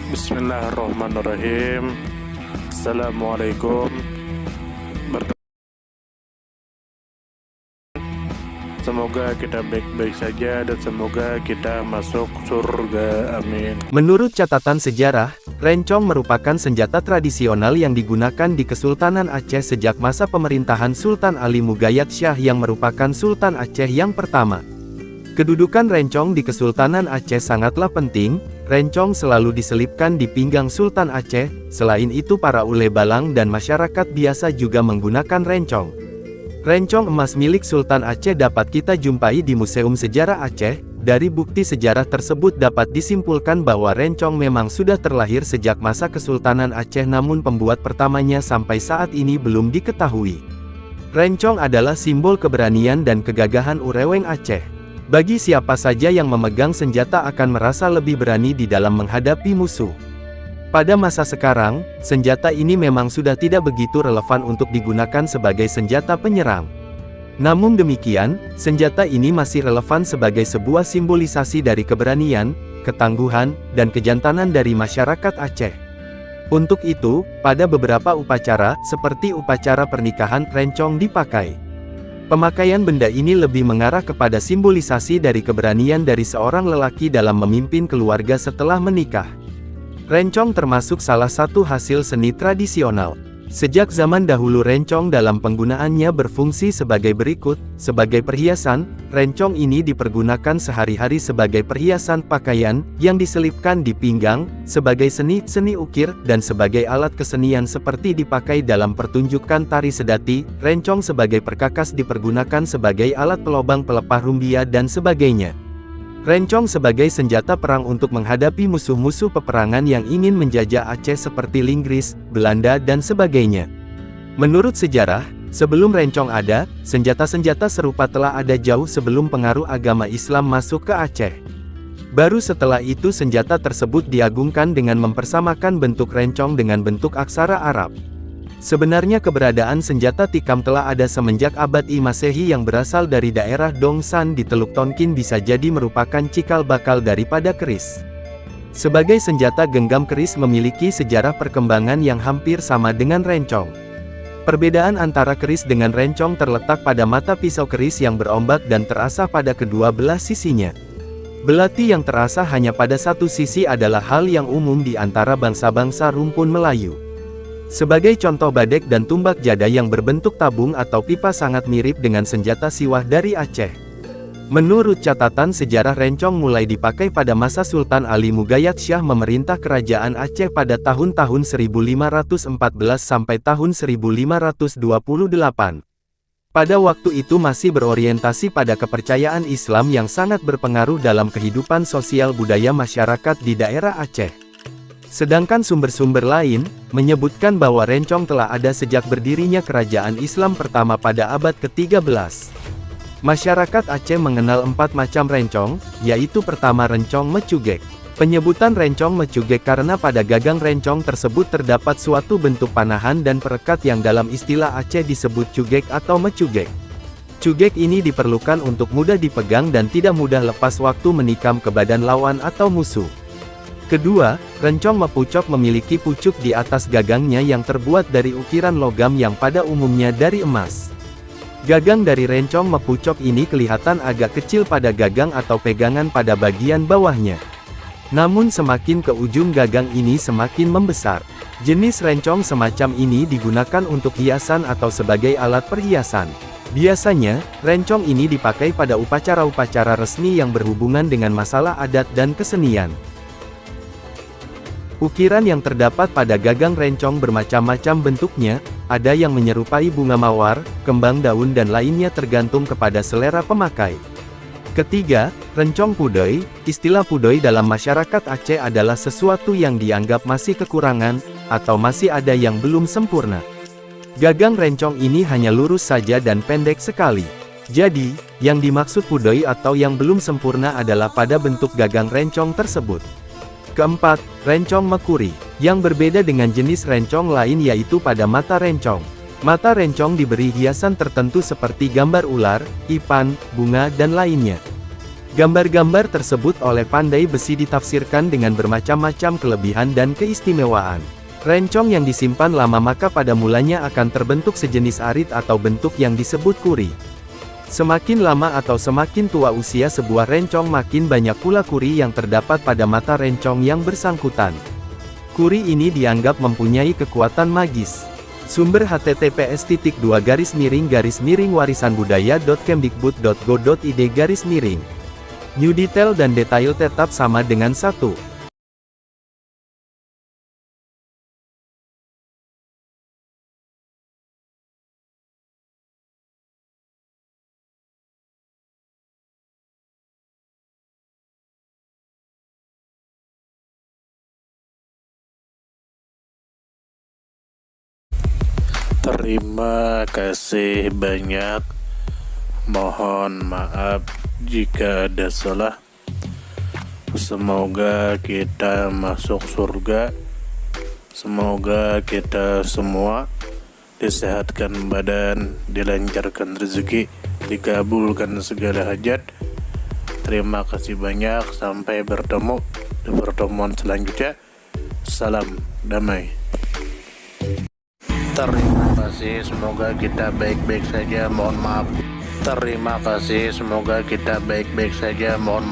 Bismillahirrahmanirrahim. Assalamualaikum. Semoga kita baik-baik saja dan semoga kita masuk surga. Amin. Menurut catatan sejarah, rencong merupakan senjata tradisional yang digunakan di Kesultanan Aceh sejak masa pemerintahan Sultan Ali Mugayat Shah yang merupakan Sultan Aceh yang pertama. Kedudukan rencong di Kesultanan Aceh sangatlah penting. Rencong selalu diselipkan di pinggang Sultan Aceh. Selain itu, para ule balang dan masyarakat biasa juga menggunakan rencong. Rencong emas milik Sultan Aceh dapat kita jumpai di Museum Sejarah Aceh. Dari bukti sejarah tersebut dapat disimpulkan bahwa rencong memang sudah terlahir sejak masa Kesultanan Aceh, namun pembuat pertamanya sampai saat ini belum diketahui. Rencong adalah simbol keberanian dan kegagahan Ureweng Aceh. Bagi siapa saja yang memegang senjata akan merasa lebih berani di dalam menghadapi musuh. Pada masa sekarang, senjata ini memang sudah tidak begitu relevan untuk digunakan sebagai senjata penyerang. Namun demikian, senjata ini masih relevan sebagai sebuah simbolisasi dari keberanian, ketangguhan, dan kejantanan dari masyarakat Aceh. Untuk itu, pada beberapa upacara, seperti upacara pernikahan, rencong dipakai. Pemakaian benda ini lebih mengarah kepada simbolisasi dari keberanian dari seorang lelaki dalam memimpin keluarga setelah menikah. Rencong termasuk salah satu hasil seni tradisional. Sejak zaman dahulu rencong dalam penggunaannya berfungsi sebagai berikut. Sebagai perhiasan, rencong ini dipergunakan sehari-hari sebagai perhiasan pakaian, yang diselipkan di pinggang, sebagai seni ukir, dan sebagai alat kesenian seperti dipakai dalam pertunjukan tari sedati. Rencong sebagai perkakas dipergunakan sebagai alat pelobang pelepah rumbia dan sebagainya. Rencong sebagai senjata perang untuk menghadapi musuh-musuh peperangan yang ingin menjajah Aceh seperti Inggris, Belanda dan sebagainya. Menurut sejarah, sebelum rencong ada, senjata-senjata serupa telah ada jauh sebelum pengaruh agama Islam masuk ke Aceh. Baru setelah itu senjata tersebut diagungkan dengan mempersamakan bentuk rencong dengan bentuk aksara Arab. Sebenarnya keberadaan senjata tikam telah ada semenjak abad I Masehi yang berasal dari daerah Dongsan di Teluk Tonkin, bisa jadi merupakan cikal bakal daripada keris. Sebagai senjata genggam, keris memiliki sejarah perkembangan yang hampir sama dengan rencong. Perbedaan antara keris dengan rencong terletak pada mata pisau keris yang berombak dan terasah pada kedua belah sisinya. Belati yang terasah hanya pada satu sisi adalah hal yang umum di antara bangsa-bangsa rumpun Melayu. Sebagai contoh, badek dan tumbak jada yang berbentuk tabung atau pipa sangat mirip dengan senjata siwah dari Aceh. Menurut catatan sejarah, rencong mulai dipakai pada masa Sultan Ali Mugayat Shah memerintah kerajaan Aceh pada tahun-tahun 1514 sampai tahun 1528. Pada waktu itu masih berorientasi pada kepercayaan Islam yang sangat berpengaruh dalam kehidupan sosial budaya masyarakat di daerah Aceh. Sedangkan sumber-sumber lain, menyebutkan bahwa rencong telah ada sejak berdirinya kerajaan Islam pertama pada abad ke-13. Masyarakat Aceh mengenal 4 macam rencong, yaitu pertama rencong mecugek. Penyebutan rencong mecugek karena pada gagang rencong tersebut terdapat suatu bentuk panahan dan perekat yang dalam istilah Aceh disebut cugek atau mecugek. Cugek ini diperlukan untuk mudah dipegang dan tidak mudah lepas waktu menikam ke badan lawan atau musuh. Kedua, rencong mepucok memiliki pucuk di atas gagangnya yang terbuat dari ukiran logam yang pada umumnya dari emas. Gagang dari rencong mepucok ini kelihatan agak kecil pada gagang atau pegangan pada bagian bawahnya. Namun semakin ke ujung gagang ini semakin membesar. Jenis rencong semacam ini digunakan untuk hiasan atau sebagai alat perhiasan. Biasanya, rencong ini dipakai pada upacara-upacara resmi yang berhubungan dengan masalah adat dan kesenian. Ukiran yang terdapat pada gagang rencong bermacam-macam bentuknya, ada yang menyerupai bunga mawar, kembang daun dan lainnya tergantung kepada selera pemakai. Ketiga, rencong pudoi. Istilah pudoi dalam masyarakat Aceh adalah sesuatu yang dianggap masih kekurangan, atau masih ada yang belum sempurna. Gagang rencong ini hanya lurus saja dan pendek sekali. Jadi, yang dimaksud pudoi atau yang belum sempurna adalah pada bentuk gagang rencong tersebut. Keempat, rencong mekuri. Yang berbeda dengan jenis rencong lain yaitu pada mata rencong. Mata rencong diberi hiasan tertentu seperti gambar ular, ipan, bunga dan lainnya. Gambar-gambar tersebut oleh pandai besi ditafsirkan dengan bermacam-macam kelebihan dan keistimewaan. Rencong yang disimpan lama maka pada mulanya akan terbentuk sejenis arit atau bentuk yang disebut kuri. Semakin lama atau semakin tua usia sebuah rencong makin banyak pula kuri yang terdapat pada mata rencong yang bersangkutan. Kuri ini dianggap mempunyai kekuatan magis. Sumber https://warisanbudaya.kemdikbud.go.id/. New detail dan detail tetap sama dengan 1. Terima kasih banyak. Mohon maaf jika ada salah. Semoga kita masuk surga. Semoga kita semua disehatkan badan, dilancarkan rezeki, dikabulkan segala hajat. Terima kasih banyak. Sampai bertemu di pertemuan selanjutnya. Salam damai. Terima kasih, semoga kita baik-baik saja. Mohon maaf. Terima kasih, semoga kita baik-baik saja. Mohon maaf.